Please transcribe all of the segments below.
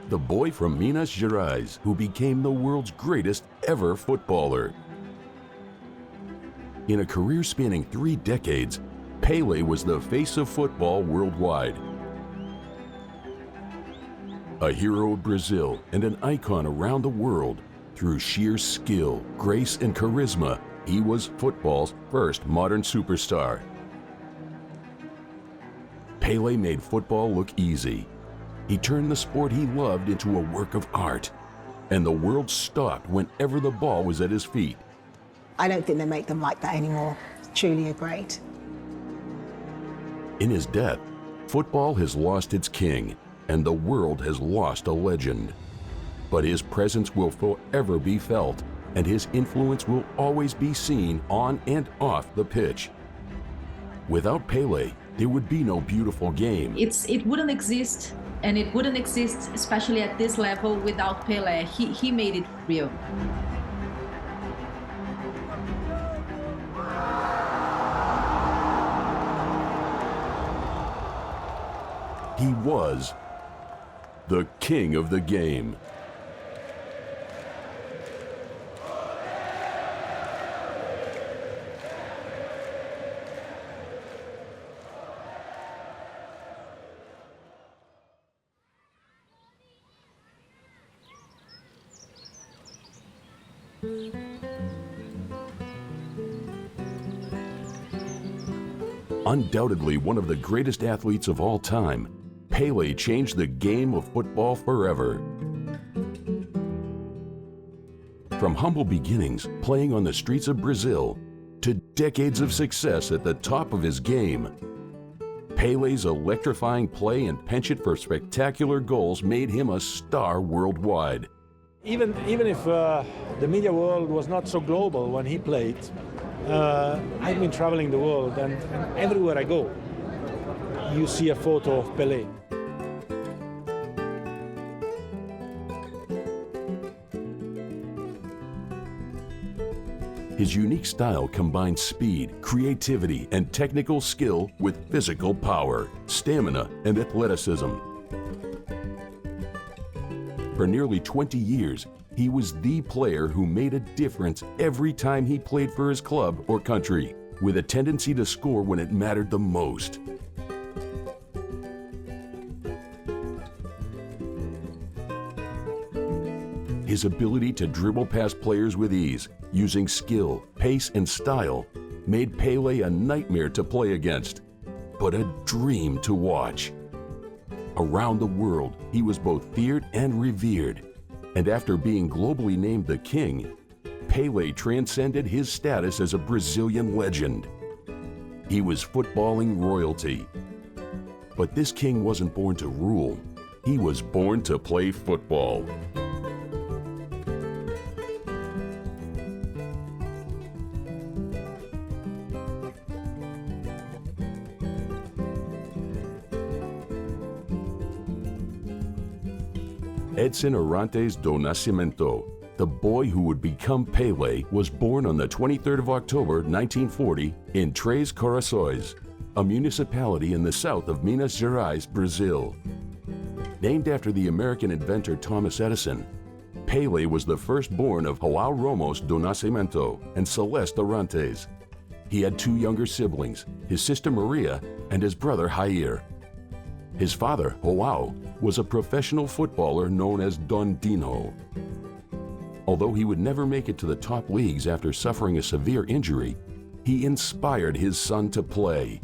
the boy from Minas Gerais who became the world's greatest ever footballer. In a career spanning 3 decades, Pele was the face of football worldwide. A hero of Brazil and an icon around the world, through sheer skill, grace, and charisma, he was football's first modern superstar. Pele made football look easy. He turned the sport he loved into a work of art, and the world stopped whenever the ball was at his feet. I don't think they make them like that anymore. Truly a great. In his death, football has lost its king, and the world has lost a legend. But his presence will forever be felt, and his influence will always be seen on and off the pitch. Without Pele, there would be no beautiful game. It wouldn't exist, and it wouldn't exist, especially at this level, without Pele. He made it real. He was the king of the game. Undoubtedly one of the greatest athletes of all time, Pele changed the game of football forever. From humble beginnings playing on the streets of Brazil to decades of success at the top of his game, Pele's electrifying play and penchant for spectacular goals made him a star worldwide. Even if the media world was not so global when he played, I've been traveling the world, and everywhere I go, you see a photo of Pele. His unique style combined speed, creativity, and technical skill with physical power, stamina, and athleticism. For nearly 20 years, he was the player who made a difference every time he played for his club or country, with a tendency to score when it mattered the most. His ability to dribble past players with ease, using skill, pace, and style, made Pele a nightmare to play against, but a dream to watch. Around the world, he was both feared and revered, and after being globally named the king, Pele transcended his status as a Brazilian legend. He was footballing royalty. But this king wasn't born to rule. He was born to play football. Edson Arantes do Nascimento, the boy who would become Pele, was born on the 23rd of October 1940 in Três Corações, a municipality in the south of Minas Gerais, Brazil. Named after the American inventor Thomas Edison, Pele was the firstborn of João Ramos do Nascimento and Celeste Arantes. He had 2 younger siblings, his sister Maria and his brother Jair. His father, João, was a professional footballer known as Don Dino. Although he would never make it to the top leagues after suffering a severe injury, he inspired his son to play.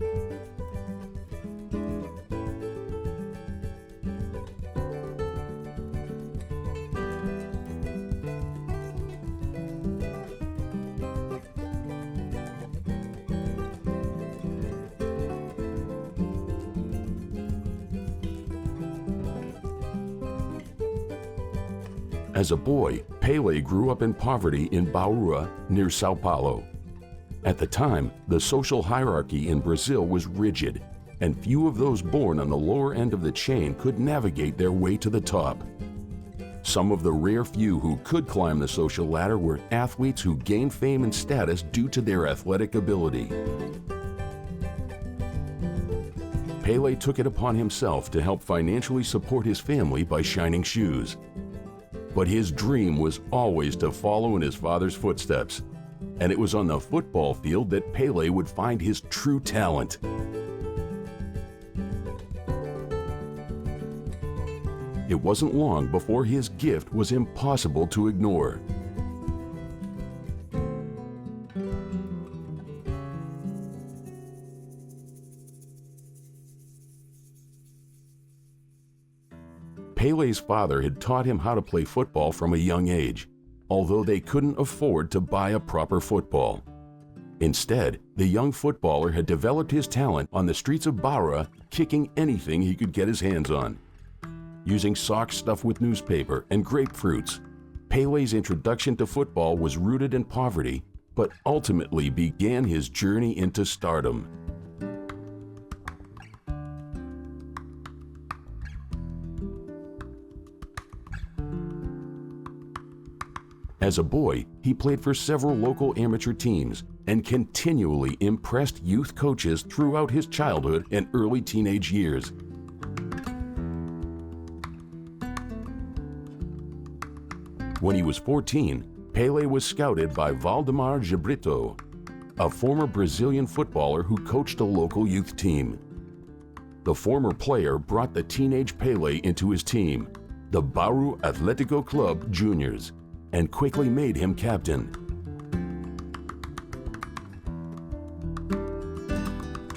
As a boy, Pele grew up in poverty in Bauru, near Sao Paulo. At the time, the social hierarchy in Brazil was rigid, and few of those born on the lower end of the chain could navigate their way to the top. Some of the rare few who could climb the social ladder were athletes who gained fame and status due to their athletic ability. Pele took it upon himself to help financially support his family by shining shoes. But his dream was always to follow in his father's footsteps, and it was on the football field that Pele would find his true talent. It wasn't long before his gift was impossible to ignore. Pele's father had taught him how to play football from a young age, although they couldn't afford to buy a proper football. Instead, the young footballer had developed his talent on the streets of Barra, kicking anything he could get his hands on. Using socks stuffed with newspaper and grapefruits, Pele's introduction to football was rooted in poverty, but ultimately began his journey into stardom. As a boy, he played for several local amateur teams and continually impressed youth coaches throughout his childhood and early teenage years. When he was 14, Pele was scouted by Valdemar Gibrito, a former Brazilian footballer who coached a local youth team. The former player brought the teenage Pele into his team, the Bauru Atlético Club Juniors, and quickly made him captain.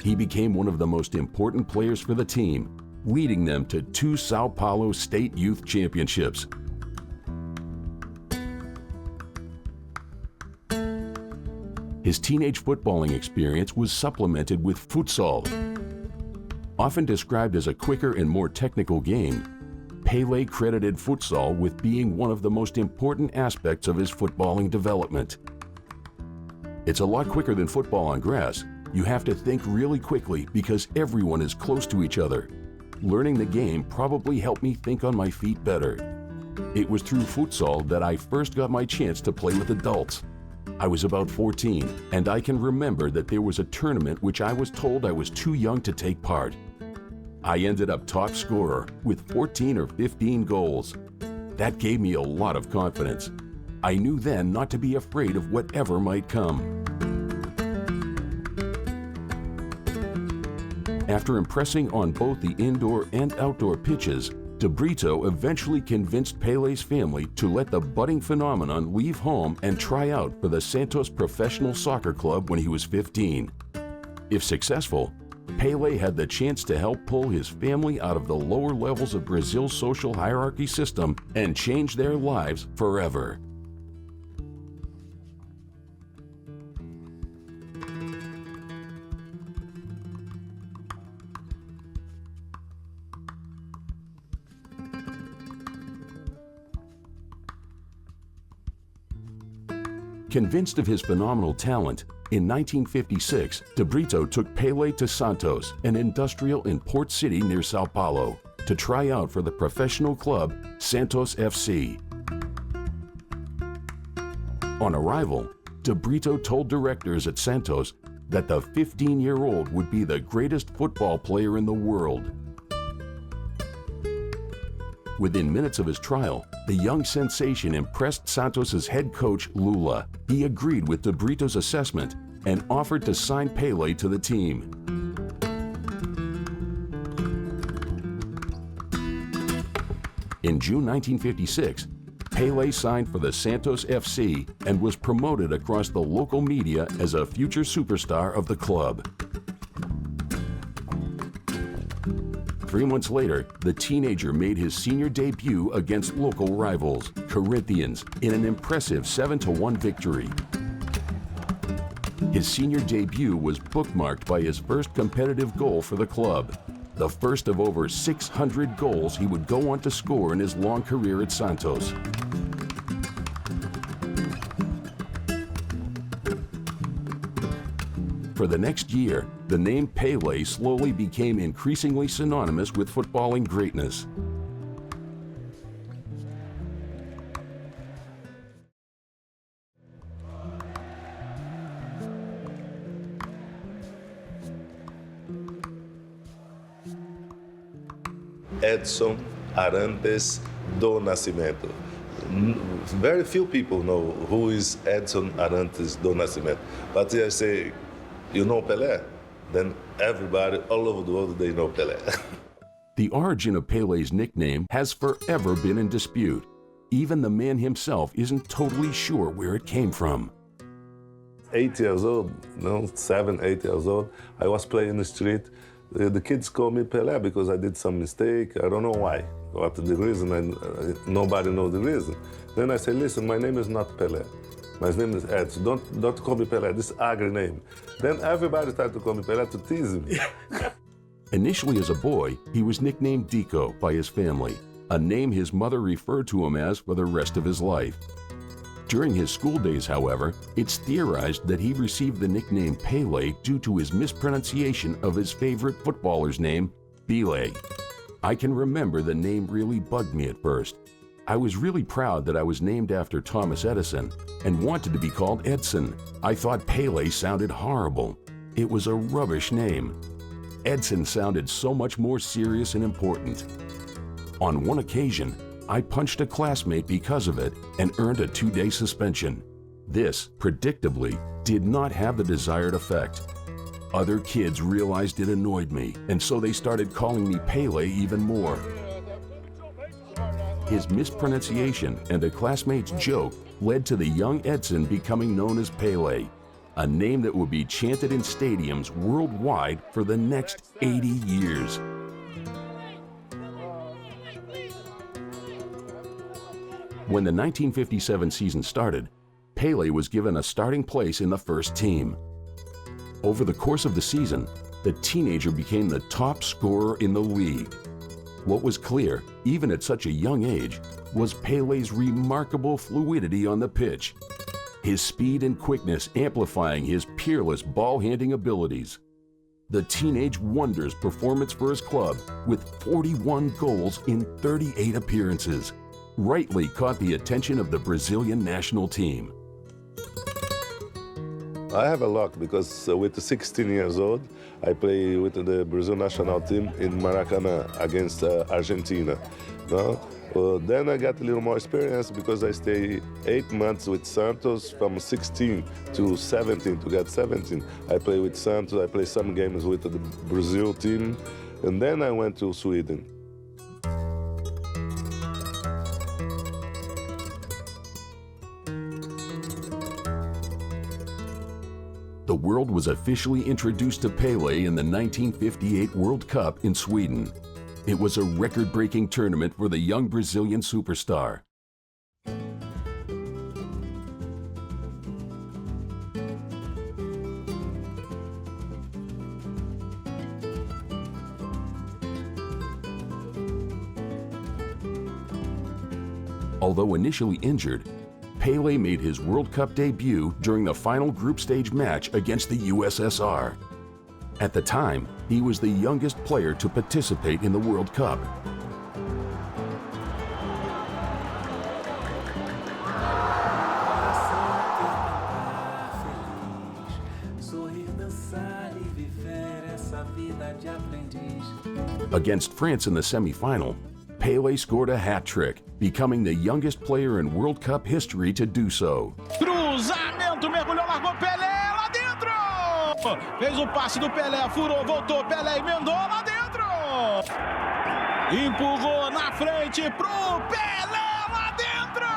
He became one of the most important players for the team, leading them to 2 Sao Paulo State Youth Championships. His teenage footballing experience was supplemented with futsal. Often described as a quicker and more technical game, Pele credited futsal with being one of the most important aspects of his footballing development. It's a lot quicker than football on grass. You have to think really quickly because everyone is close to each other. Learning the game probably helped me think on my feet better. It was through futsal that I first got my chance to play with adults. I was about 14, and I can remember that there was a tournament which I was told I was too young to take part. I ended up top scorer with 14 or 15 goals. That gave me a lot of confidence. I knew then not to be afraid of whatever might come. After impressing on both the indoor and outdoor pitches, De Brito eventually convinced Pele's family to let the budding phenomenon leave home and try out for the Santos Professional Soccer Club when he was 15. If successful, Pele had the chance to help pull his family out of the lower levels of Brazil's social hierarchy system and change their lives forever. Convinced of his phenomenal talent, in 1956, De Brito took Pele to Santos, an industrial in Port City near Sao Paulo, to try out for the professional club Santos FC. On arrival, De Brito told directors at Santos that the 15-year-old would be the greatest football player in the world. Within minutes of his trial, the young sensation impressed Santos's head coach Lula. He agreed with De Brito's assessment and offered to sign Pele to the team. In June 1956, Pele signed for the Santos FC and was promoted across the local media as a future superstar of the club. 3 months later, the teenager made his senior debut against local rivals, Corinthians, in an impressive 7-1 victory. His senior debut was bookmarked by his first competitive goal for the club, the first of over 600 goals he would go on to score in his long career at Santos. For the next year, the name Pele slowly became increasingly synonymous with footballing greatness. Edson Arantes do Nascimento. Very few people know who is Edson Arantes do Nascimento. But I say, you know Pelé? Then everybody all over the world, they know Pelé. The origin of Pele's nickname has forever been in dispute. Even the man himself isn't totally sure where it came from. 8 years old, 7, 8 years old, I was playing in the street. The kids call me Pelé because I did some mistake. I don't know why, what the reason, and nobody knows the reason. Then I say, listen, my name is not Pelé. My name is Ed, so don't call me Pelé, this ugly name. Then everybody started to call me Pelé to tease me. Initially as a boy, he was nicknamed Dico by his family, a name his mother referred to him as for the rest of his life. During his school days, however, it's theorized that he received the nickname Pele due to his mispronunciation of his favorite footballer's name, Pele. I can remember the name really bugged me at first. I was really proud that I was named after Thomas Edison and wanted to be called Edson. I thought Pele sounded horrible. It was a rubbish name. Edson sounded so much more serious and important. On one occasion, I punched a classmate because of it and earned a 2-day suspension. This, predictably, did not have the desired effect. Other kids realized it annoyed me, and so they started calling me Pele even more. His mispronunciation and a classmate's joke led to the young Edson becoming known as Pele, a name that would be chanted in stadiums worldwide for the next 80 years. When the 1957 season started, Pele was given a starting place in the first team. Over the course of the season, the teenager became the top scorer in the league. What was clear, even at such a young age, was Pele's remarkable fluidity on the pitch, his speed and quickness amplifying his peerless ball-handling abilities. The teenage wonder's performance for his club, with 41 goals in 38 appearances, rightly caught the attention of the Brazilian national team. I have a luck because with 16 years old, I play with the Brazil national team in Maracanã against Argentina. Then I got a little more experience because I stayed 8 months with Santos from 16 to 17 to get 17. I play with Santos, I play some games with the Brazil team, and then I went to Sweden. The world was officially introduced to Pele in the 1958 World Cup in Sweden. It was a record-breaking tournament for the young Brazilian superstar. Although initially injured, Pele made his World Cup debut during the final group stage match against the USSR. At the time, he was the youngest player to participate in the World Cup. Against France in the semi-final, Pele scored a hat trick, becoming the youngest player in World Cup history to do so. Cruzamento, mergulhou, largou Pelé lá dentro! Fez o passe do Pelé, furou, voltou, Pelé emendou lá dentro! Empurrou na frente pro Pelé lá dentro!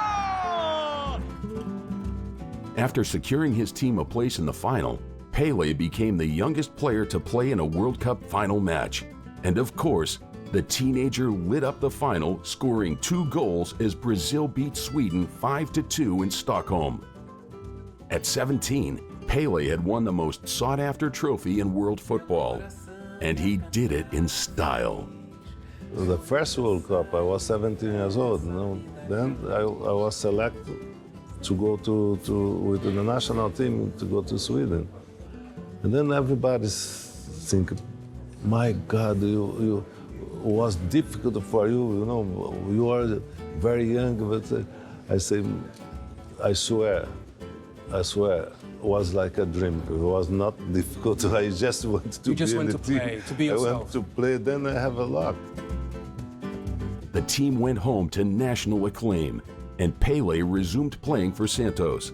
After securing his team a place in the final, Pele became the youngest player to play in a World Cup final match. And of course, the teenager lit up the final, scoring 2 goals as Brazil beat Sweden 5-2 in Stockholm. At 17, Pele had won the most sought-after trophy in world football, and he did it in style. The first World Cup, I was 17 years old. Then I was selected to go with the national team to go to Sweden. And then everybody's thinking, my God, you was difficult for you, you are very young, but I say, I swear, it was like a dream. It was not difficult. I just wanted to be in the team. Play, to be yourself. I went to play, then I have a luck. the team went home to national acclaim, and Pele resumed playing for Santos.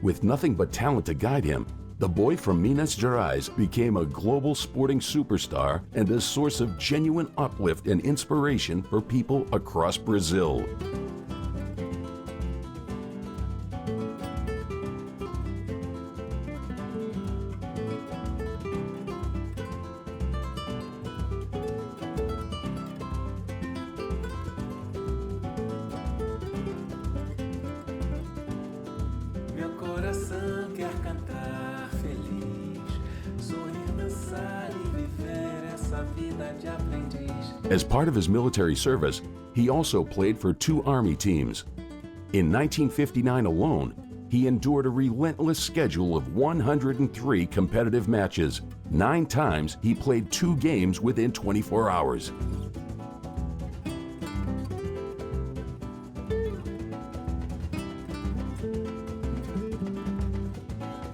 With nothing but talent to guide him, the boy from Minas Gerais became a global sporting superstar and a source of genuine uplift and inspiration for people across Brazil. As part of his military service, he also played for 2 army teams. In 1959 alone, he endured a relentless schedule of 103 competitive matches. 9 times he played 2 games within 24 hours.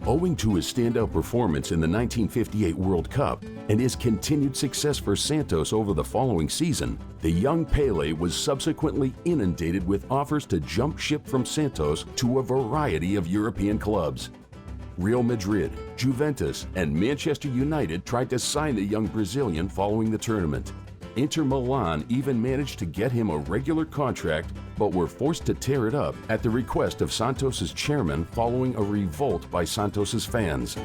Owing to his standout performance in the 1958 World Cup and his continued success for Santos over the following season, the young Pele was subsequently inundated with offers to jump ship from Santos to a variety of European clubs. Real Madrid, Juventus, and Manchester United tried to sign the young Brazilian following the tournament. Inter Milan even managed to get him a regular contract, but were forced to tear it up at the request of Santos's chairman following a revolt by Santos's fans.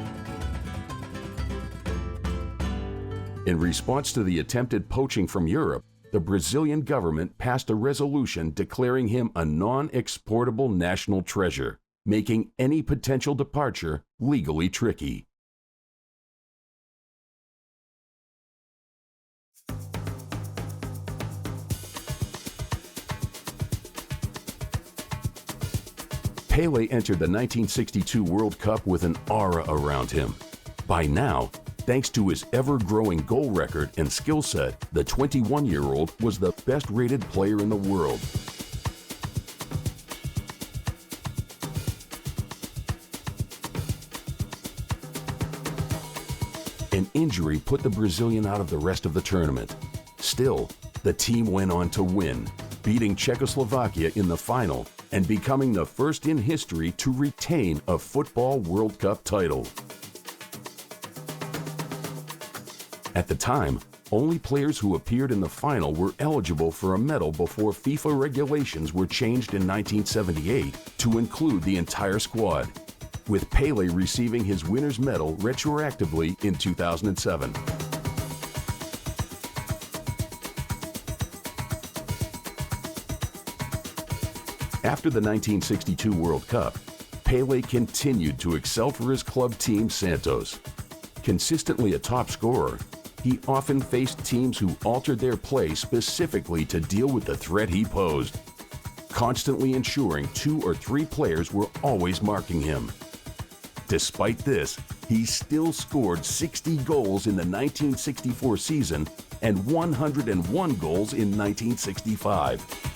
In response to the attempted poaching from Europe, the Brazilian government passed a resolution declaring him a non-exportable national treasure, making any potential departure legally tricky. Pele entered the 1962 World Cup with an aura around him. By now, thanks to his ever-growing goal record and skill set, the 21-year-old was the best-rated player in the world. An injury put the Brazilian out of the rest of the tournament. Still, the team went on to win, beating Czechoslovakia in the final and becoming the first in history to retain a Football World Cup title. At the time, only players who appeared in the final were eligible for a medal before FIFA regulations were changed in 1978 to include the entire squad, with Pele receiving his winner's medal retroactively in 2007. After the 1962 World Cup, Pele continued to excel for his club team Santos. Consistently a top scorer, he often faced teams who altered their play specifically to deal with the threat he posed, constantly ensuring 2 or 3 players were always marking him. Despite this, he still scored 60 goals in the 1964 season and 101 goals in 1965.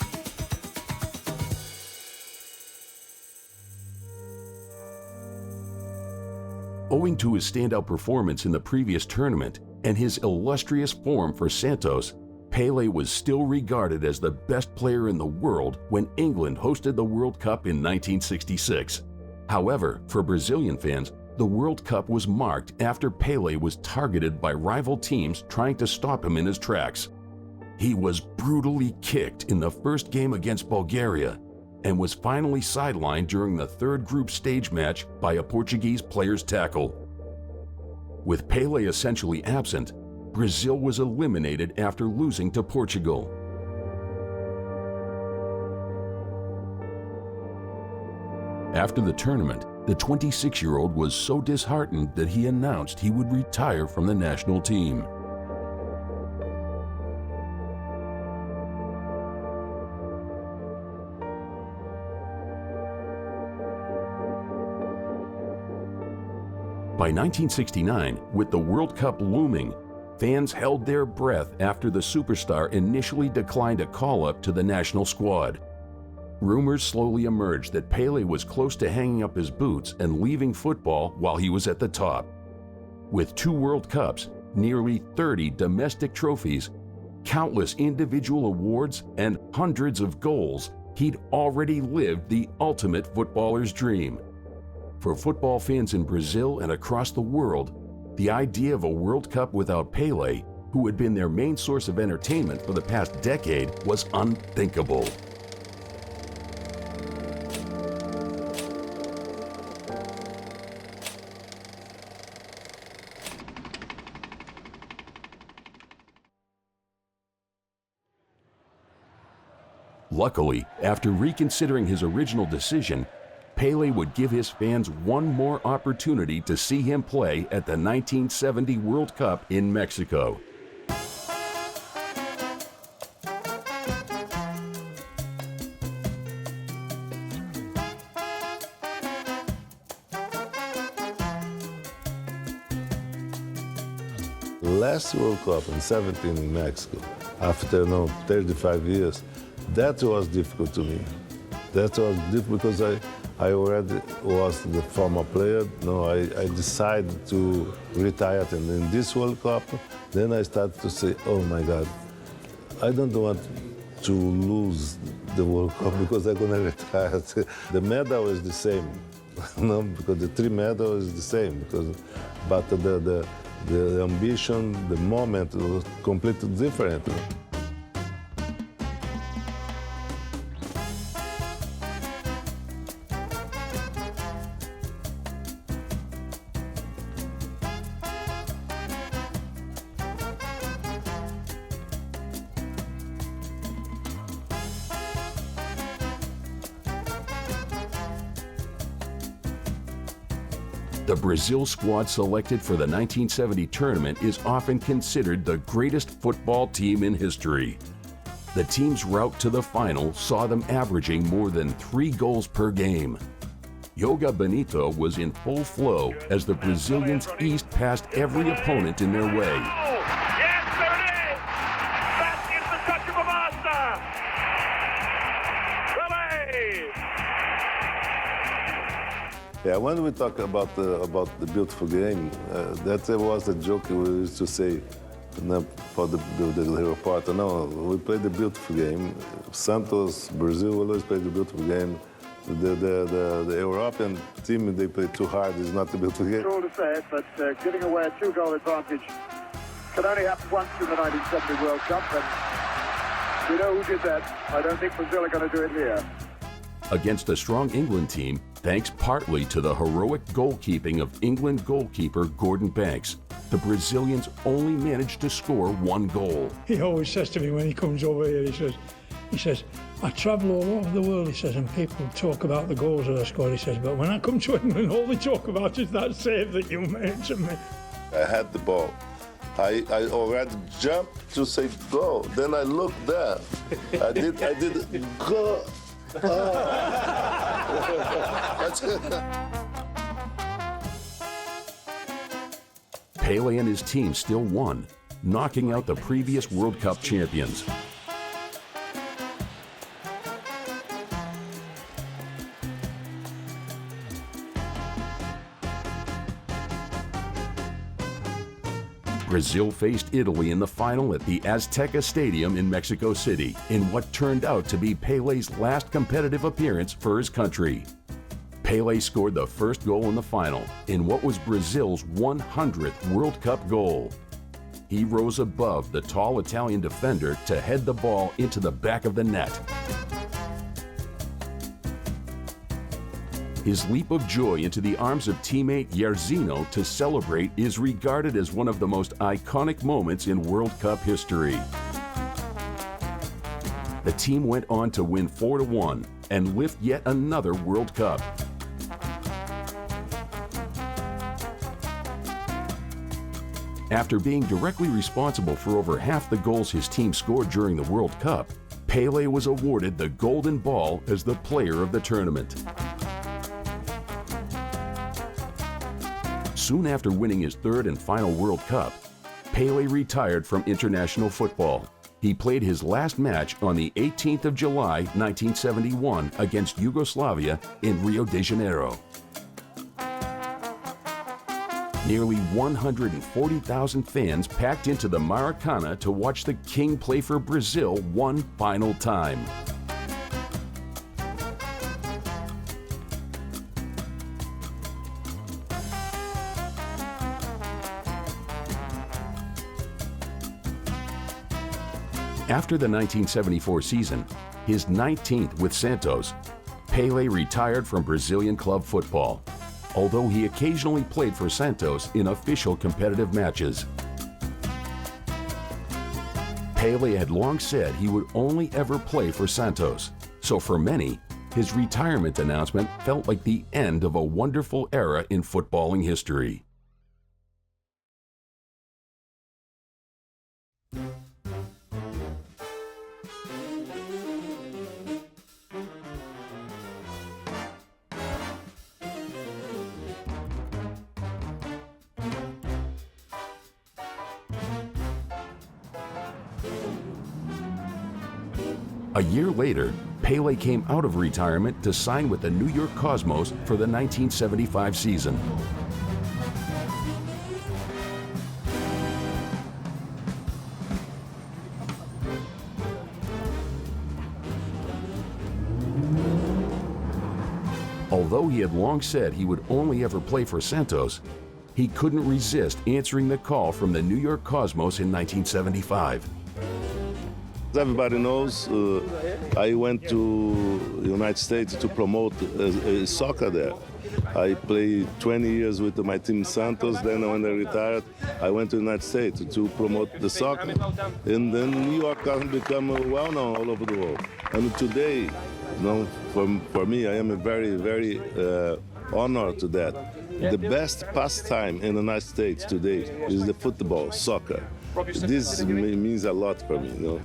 Owing to his standout performance in the previous tournament and his illustrious form for Santos, Pele was still regarded as the best player in the world when England hosted the World Cup in 1966. However, for Brazilian fans, the World Cup was marked after Pele was targeted by rival teams trying to stop him in his tracks. He was brutally kicked in the first game against Bulgaria and was finally sidelined during the 3rd group stage match by a Portuguese player's tackle. With Pele essentially absent, Brazil was eliminated after losing to Portugal. After the tournament, the 26-year-old was so disheartened that he announced he would retire from the national team. By 1969, with the World Cup looming, fans held their breath after the superstar initially declined a call-up to the national squad. Rumors slowly emerged that Pele was close to hanging up his boots and leaving football while he was at the top. With 2 World Cups, nearly 30 domestic trophies, countless individual awards, and hundreds of goals, he'd already lived the ultimate footballer's dream. For football fans in Brazil and across the world, the idea of a World Cup without Pele, who had been their main source of entertainment for the past decade, was unthinkable. Luckily, after reconsidering his original decision, Pele would give his fans one more opportunity to see him play at the 1970 World Cup in Mexico. Last World Cup in 17 in Mexico, after 35 years, that was difficult to me. That was difficult because I already was the former player. I decided to retire, and in this World Cup, then I started to say, oh my God, I don't want to lose the World Cup because I'm gonna retire. The medal is the same, because the 3 medals is the same, but the ambition, the moment was completely different. The Brazil squad selected for the 1970 tournament is often considered the greatest football team in history. The team's route to the final saw them averaging more than 3 goals per game. Yoga Bonito was in full flow as the Brazilians eased past every opponent in their way. Yes, there it is! That is the touch of a master! Pele! Yeah, when we talk about the beautiful game, that was a joke we used to say for the reporter. No, we played the beautiful game. Santos, Brazil always played the beautiful game. The European team, they play too hard. It's not a beautiful game. All to say it, but giving away a 2-goal advantage can only happen once in the 1970 World Cup, and you know who did that. I don't think Brazil are going to do it here. Against a strong England team, thanks partly to the heroic goalkeeping of England goalkeeper Gordon Banks, the Brazilians only managed to score 1 goal. He always says to me when he comes over here, he says, I travel all over the world, he says, and people talk about the goals that I scored, he says, but when I come to England, all they talk about is that save that you made to me. I had the ball. I already jumped to say go. Then I looked there. I did go. Pele and his team still won, knocking out the previous World Cup champions. Brazil faced Italy in the final at the Azteca Stadium in Mexico City in what turned out to be Pele's last competitive appearance for his country. Pele scored the first goal in the final in what was Brazil's 100th World Cup goal. He rose above the tall Italian defender to head the ball into the back of the net. His leap of joy into the arms of teammate Jairzinho to celebrate is regarded as one of the most iconic moments in World Cup history. The team went on to win 4-1 and lift yet another World Cup. After being directly responsible for over half the goals his team scored during the World Cup, Pele was awarded the Golden Ball as the player of the tournament. Soon after winning his 3rd and final World Cup, Pele retired from international football. He played his last match on the 18th of July, 1971 against Yugoslavia in Rio de Janeiro. Nearly 140,000 fans packed into the Maracanã to watch the King play for Brazil one final time. After the 1974 season, his 19th with Santos, Pele retired from Brazilian club football, although he occasionally played for Santos in official competitive matches. Pele had long said he would only ever play for Santos, so for many, his retirement announcement felt like the end of a wonderful era in footballing history. A year later, Pele came out of retirement to sign with the New York Cosmos for the 1975 season. Although he had long said he would only ever play for Santos, he couldn't resist answering the call from the New York Cosmos in 1975. Everybody knows I went to the United States to promote soccer there. I played 20 years with my team Santos. Then when I retired, I went to the United States to promote the soccer. And then New York has become well-known all over the world. And today, you know, for me, I am very, very honored to that. The best pastime in the United States today is the football, soccer. This means a lot for me, you know.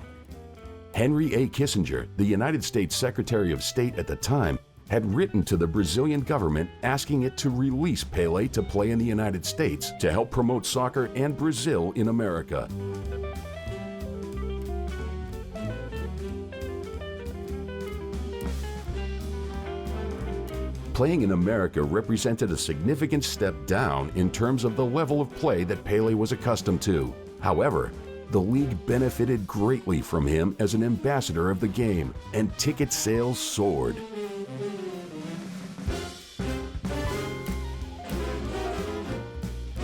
Henry A. Kissinger, the United States Secretary of State at the time, had written to the Brazilian government asking it to release Pele to play in the United States to help promote soccer and Brazil in America. Playing in America represented a significant step down in terms of the level of play that Pele was accustomed to. However, the league benefited greatly from him as an ambassador of the game, and ticket sales soared.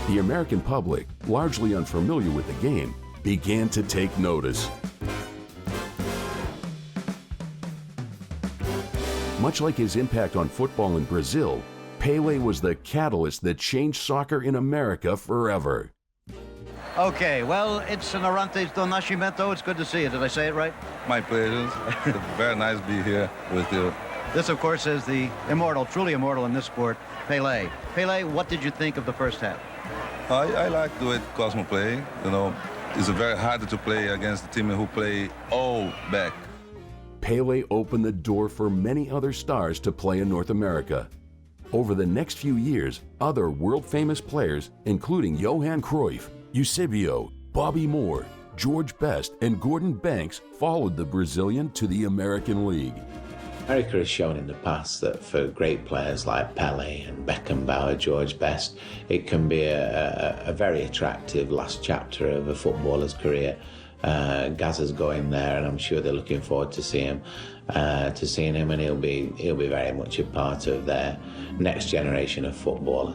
The American public, largely unfamiliar with the game, began to take notice. Much like his impact on football in Brazil, Pele was the catalyst that changed soccer in America forever. Okay, well, it's an Arantes do Nascimento. It's good to see you. Did I say it right? My pleasure. It's very nice to be here with you. This, of course, is the immortal, truly immortal in this sport, Pele. Pele, what did you think of the first half? I like the way Cosmo play. You know, it's very hard to play against a team who play all back. Pele opened the door for many other stars to play in North America. Over the next few years, other world-famous players, including Johan Cruyff, Eusebio, Bobby Moore, George Best, and Gordon Banks followed the Brazilian to the American League. America has shown in the past that for great players like Pele and Beckenbauer, George Best, it can be a very attractive last chapter of a footballer's career. Gazza's going there, and I'm sure they're looking forward to seeing him, and he'll be very much a part of their next generation of footballer.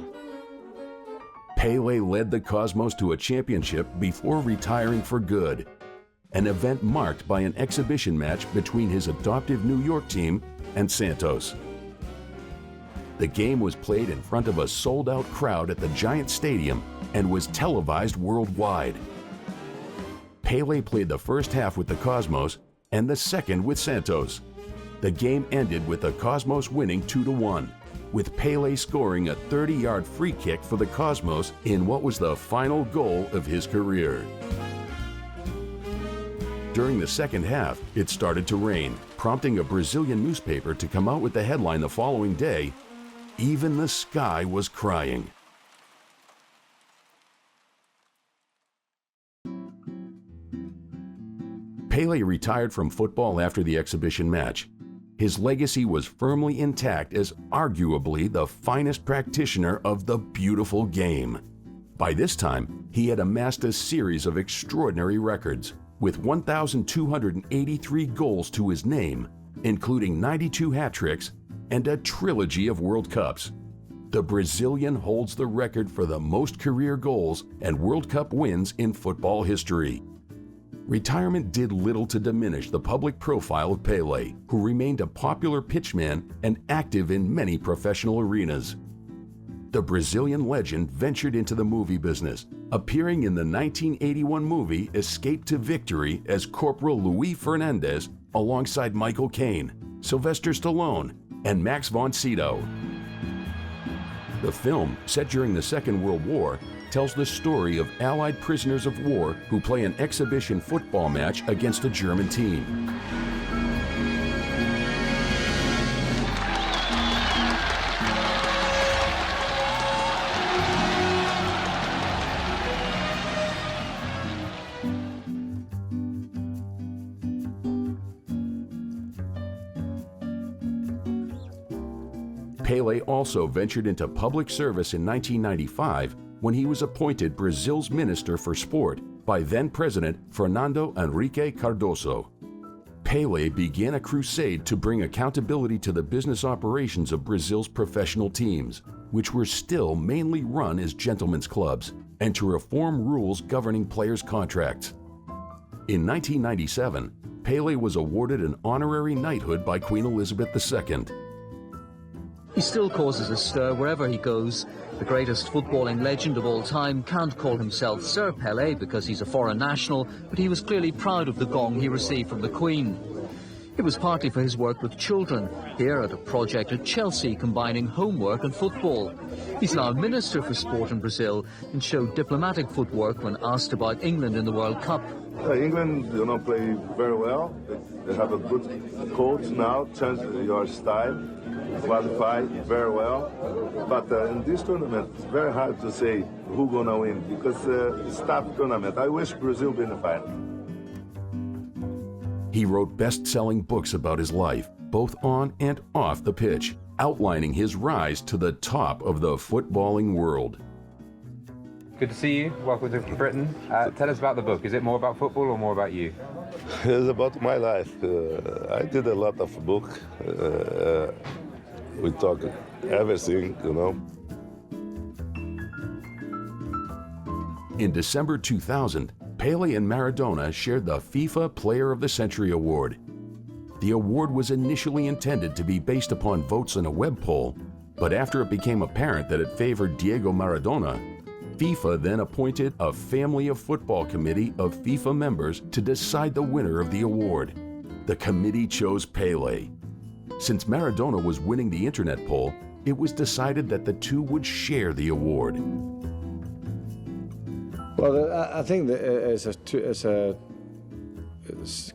Pele led the Cosmos to a championship before retiring for good, an event marked by an exhibition match between his adoptive New York team and Santos. The game was played in front of a sold-out crowd at the Giant Stadium and was televised worldwide. Pele played the first half with the Cosmos and the second with Santos. The game ended with the Cosmos winning 2-1. With Pele scoring a 30-yard free kick for the Cosmos in what was the final goal of his career. During the second half, it started to rain, prompting a Brazilian newspaper to come out with the headline the following day, "Even the sky was crying." Pele retired from football after the exhibition match. His legacy was firmly intact as arguably the finest practitioner of the beautiful game. By this time, he had amassed a series of extraordinary records, with 1,283 goals to his name, including 92 hat tricks and a trilogy of World Cups. The Brazilian holds the record for the most career goals and World Cup wins in football history. Retirement did little to diminish the public profile of Pele, who remained a popular pitchman and active in many professional arenas. The Brazilian legend ventured into the movie business, appearing in the 1981 movie Escape to Victory as Corporal Luis Fernandez alongside Michael Caine, Sylvester Stallone, and Max von Sydow. The film, set during the Second World War, tells the story of Allied prisoners of war who play an exhibition football match against a German team. Pele also ventured into public service in 1995 when he was appointed Brazil's Minister for Sport by then-President Fernando Henrique Cardoso. Pele began a crusade to bring accountability to the business operations of Brazil's professional teams, which were still mainly run as gentlemen's clubs, and to reform rules governing players' contracts. In 1997, Pele was awarded an honorary knighthood by Queen Elizabeth II. He still causes a stir wherever he goes. The greatest footballing legend of all time can't call himself Sir Pele because he's a foreign national, but he was clearly proud of the gong he received from the Queen. It was partly for his work with children, here at a project at Chelsea combining homework and football. He's now Minister for Sport in Brazil and showed diplomatic footwork when asked about England in the World Cup. England, play very well. They have a good coach now, change your style, qualify very well. But in this tournament, it's very hard to say who's gonna win because it's a tough tournament. I wish Brazil be in the final. He wrote best-selling books about his life, both on and off the pitch, outlining his rise to the top of the footballing world. Good to see you. Welcome to Britain. Tell us about the book. Is it more about football or more about you? It's about my life. I did a lot of book. We talk everything, In December 2000, Pele and Maradona shared the FIFA Player of the Century Award. The award was initially intended to be based upon votes in a web poll, but after it became apparent that it favored Diego Maradona, FIFA then appointed a Family of Football committee of FIFA members to decide the winner of the award. The committee chose Pele. Since Maradona was winning the internet poll, it was decided that the two would share the award. Well, I think that it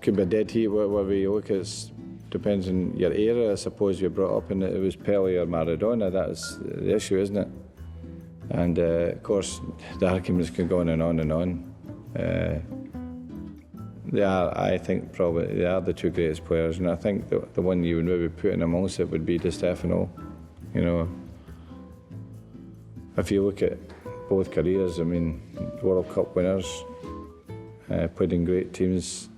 could be a dead heat wherever you look. It depends on your era. I suppose you're brought up and it was Pele or Maradona. That's the issue, isn't it? And of course, the arguments can go on and on and on. I think probably they are the two greatest players, and I think the one you would maybe put in amongst it would be Di Stefano. If you look at both careers, World Cup winners, played in great teams,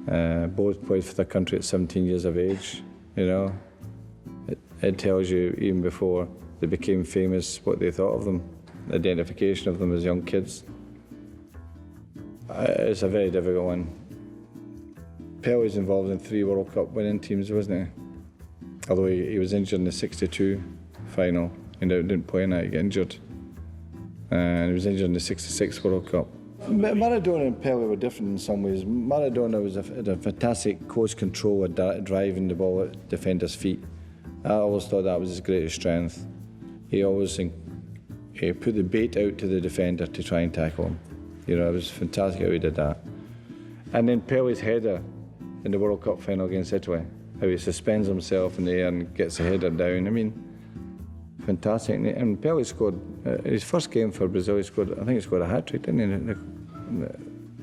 both played for their country at 17 years of age. It tells you even before they became famous what they thought of them, the identification of them as young kids. It's a very difficult one. Pele was involved in 3 World Cup winning teams, wasn't he? Although he was injured in the '62 final, and didn't play in that, he got injured. And he was injured in the '66 World Cup. Maradona and Pele were different in some ways. Maradona had a fantastic close control of driving the ball at defenders' feet. I always thought that was his greatest strength. He always put the bait out to the defender to try and tackle him. It was fantastic how he did that. And then Pele's header in the World Cup final against Italy, how he suspends himself in the air and gets the header down. Fantastic. And Pele scored, his first game for Brazil, he scored a hat-trick, didn't he?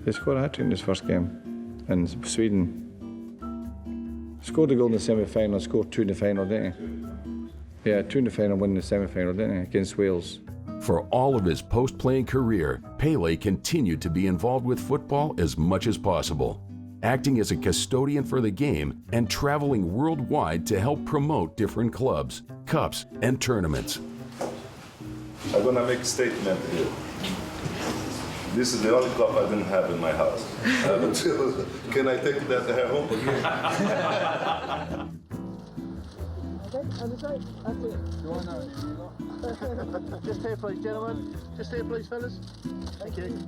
He scored a hat-trick in his first game in Sweden. Scored a goal in the semi-final, scored 2 in the final, didn't he? Yeah, 2 in the final, 1 in the semi-final, didn't he, against Wales. For all of his post-playing career, Pele continued to be involved with football as much as possible, acting as a custodian for the game and traveling worldwide to help promote different clubs, cups, and tournaments. I'm gonna make a statement here. This is the only cup I didn't have in my house. Can I take that home? Just here, please, gentlemen. Just here, please, fellas. Thank you.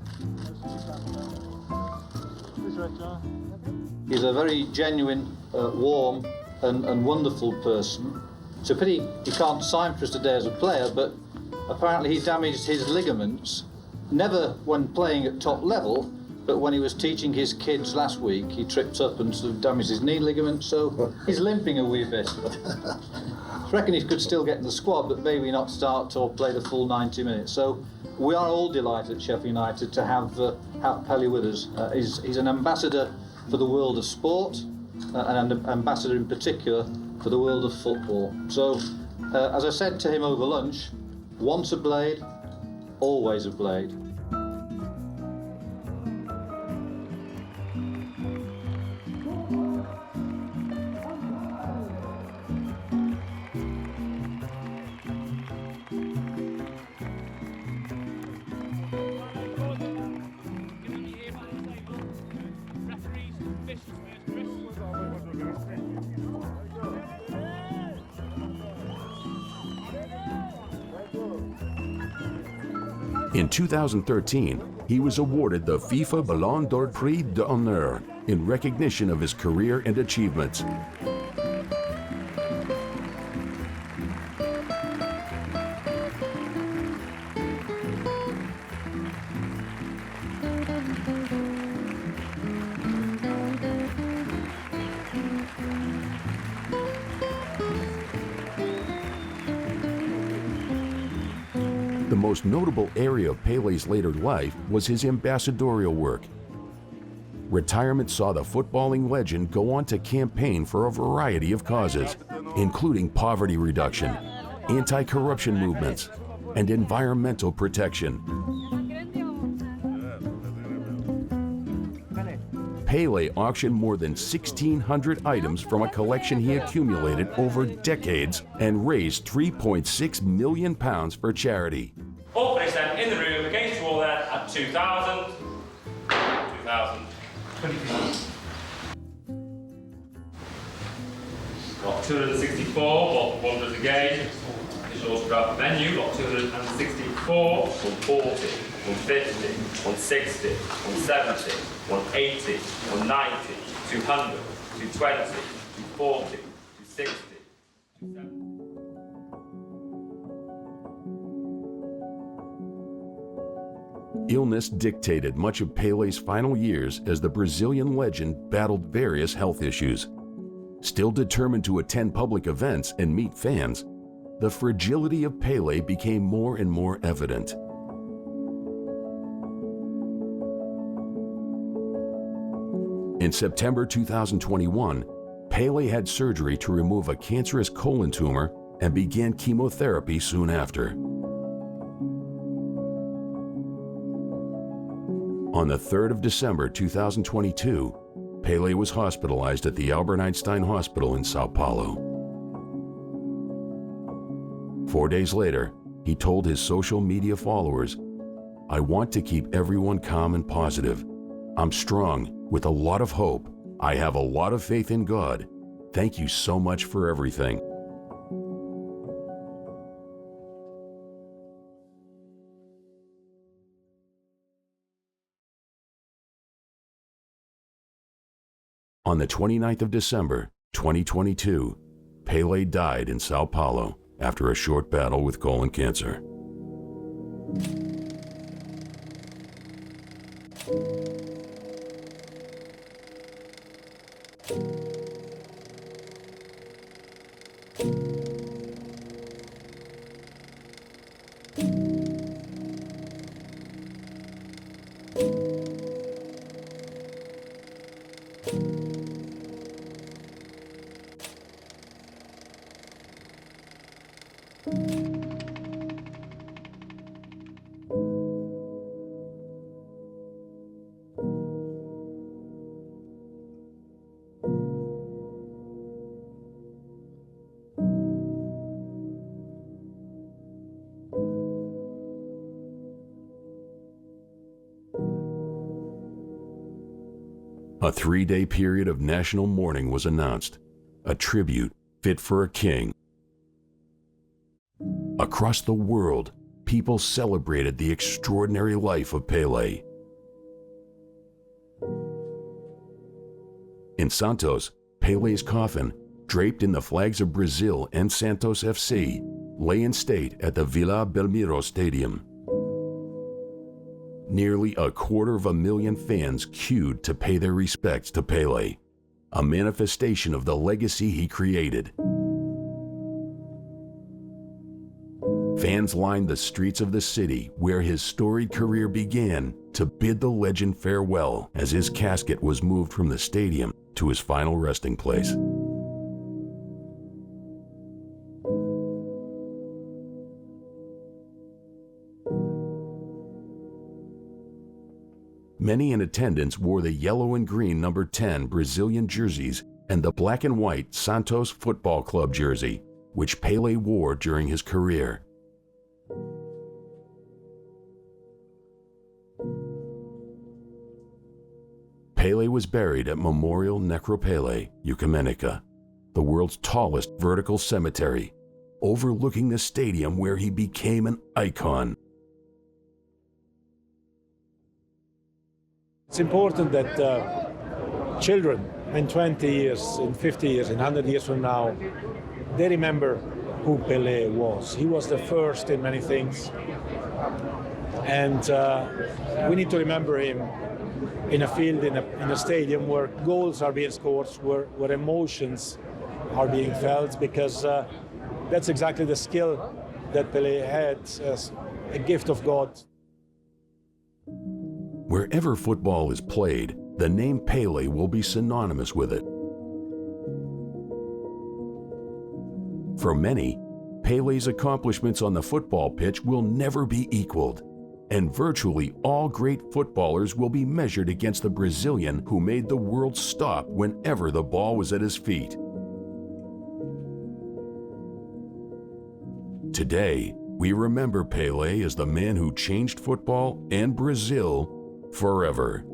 He's a very genuine, warm and wonderful person. It's a pity he can't sign for us today as a player, but apparently he damaged his ligaments, never when playing at top level, but when he was teaching his kids last week, he tripped up and sort of damaged his knee ligament, so he's limping a wee bit. I reckon he could still get in the squad, but maybe not start or play the full 90 minutes. So we are all delighted at Sheffield United to have Pele with us. He's an ambassador for the world of sport, and an ambassador in particular for the world of football. So, as I said to him over lunch, once a blade, always a blade. In 2013, he was awarded the FIFA Ballon d'Or Prix d'Honneur in recognition of his career and achievements. The most notable area of Pele's later life was his ambassadorial work. Retirement saw the footballing legend go on to campaign for a variety of causes, including poverty reduction, anti-corruption movements, and environmental protection. Pele auctioned more than 1,600 items from a collection he accumulated over decades and raised £3.6 million for charity. All finished then in the room against the wall there at 2,000. Got 264, what wonders again. This autograph venue, got 264, 140, 150, 160, 170, 180, 190, 200, 220, 240, 260, 270. Illness dictated much of Pele's final years as the Brazilian legend battled various health issues. Still determined to attend public events and meet fans, the fragility of Pele became more and more evident. In September 2021, Pele had surgery to remove a cancerous colon tumor and began chemotherapy soon after. On the 3rd of December 2022, Pele was hospitalized at the Albert Einstein Hospital in Sao Paulo. 4 days later, he told his social media followers, "I want to keep everyone calm and positive. I'm strong, with a lot of hope. I have a lot of faith in God. Thank you so much for everything." On the 29th of December, 2022, Pele died in Sao Paulo after a short battle with colon cancer. A 3-day period of national mourning was announced, a tribute fit for a king. Across the world, people celebrated the extraordinary life of Pele. In Santos, Pele's coffin, draped in the flags of Brazil and Santos FC, lay in state at the Vila Belmiro Stadium. Nearly 250,000 fans queued to pay their respects to Pele, a manifestation of the legacy he created. Fans lined the streets of the city where his storied career began to bid the legend farewell as his casket was moved from the stadium to his final resting place. Many in attendance wore the yellow and green number 10 Brazilian jerseys and the black and white Santos Football Club jersey, which Pele wore during his career. Pele was buried at Memorial Necropele, Ecumênica, the world's tallest vertical cemetery, overlooking the stadium where he became an icon. It's important that children in 20 years, in 50 years, in 100 years from now, they remember who Pele was. He was the first in many things. And we need to remember him in a field, in a stadium where goals are being scored, where emotions are being felt, because that's exactly the skill that Pele had as a gift of God. Wherever football is played, the name Pele will be synonymous with it. For many, Pele's accomplishments on the football pitch will never be equaled, and virtually all great footballers will be measured against the Brazilian who made the world stop whenever the ball was at his feet. Today, we remember Pele as the man who changed football and Brazil forever.